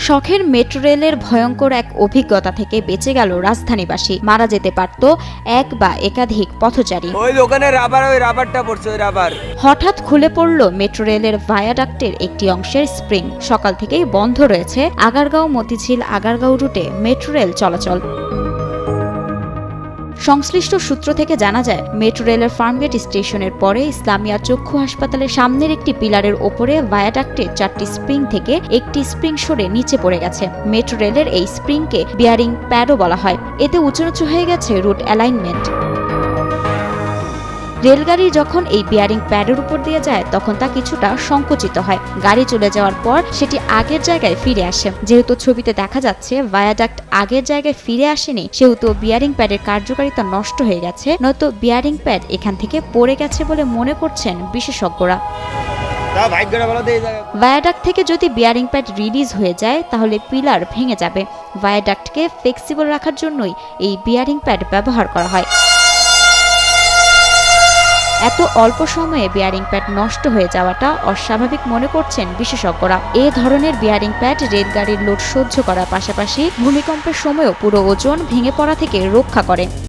শখের মেট্রো রেলের ভয়ঙ্কর এক অভিজ্ঞতা থেকে বেঁচে গেল রাজধানীবাসী। মারা যেতে পারত এক বা একাধিক পথচারী। ওই দোকানে রাবারটা পড়ছে, ওই রাবার। হঠাৎ খুলে পড়ল মেট্রো রেলের ভায়াডাক্টের একটি অংশের স্প্রিং। সকাল থেকেই বন্ধ রয়েছে আগারগাঁও মতিঝিল আগারগাঁও রুটে মেট্রো রেল চলাচল। সংশ্লিষ্ট সূত্র থেকে জানা যায়, মেট্রো রেলের ফার্মগেট স্টেশনের পরে ইসলামিয়া চক্ষু হাসপাতালের সামনের একটি পিলারের ওপরে ভায়াডাক্টে 4টি স্প্রিং থেকে একটি স্প্রিং সরে নিচে পড়ে গেছে। মেট্রো রেলের এই স্প্রিংকে বিয়ারিং প্যাডও বলা হয়। এতে উঁচু হয়ে গেছে রুট অ্যালাইনমেন্ট। রেলগাড়ি যখন এই বিয়ারিং প্যাডের উপর দিয়ে যায় তখন তা কিছুটা সংকুচিত হয়। গাড়ি চলে যাওয়ার পর সেটি আগের জায়গায় ফিরে আসে। যেহেতু ছবিতে দেখা যাচ্ছে ভায়াডাক্ট আগের জায়গায় ফিরে আসেনি, সেহেতু বিয়ারিং প্যাডের কার্যকারিতা নষ্ট হয়ে গেছে, নয়তো বিয়ারিং প্যাড এখান থেকে পড়ে গেছে বলে মনে করছেন বিশেষজ্ঞরা। ভায়াডাক্ট থেকে যদি বিয়ারিং প্যাড রিলিজ হয়ে যায় তাহলে পিলার ভেঙে যাবে। ভায়াডাক্টকে ফ্লেক্সিবল রাখার জন্যই এই বিয়ারিং প্যাড ব্যবহার করা হয়। এত অল্প সময়ে বিয়ারিং প্যাড নষ্ট হয়ে যাওয়াটা অস্বাভাবিক মনে করছেন বিশেষজ্ঞরা। এ ধরনের বিয়ারিং প্যাড রেলগাড়ির লোড সহ্য করার পাশাপাশি ভূমিকম্পের সময়ও পুরো ওজন ভেঙে পড়া থেকে রক্ষা করে।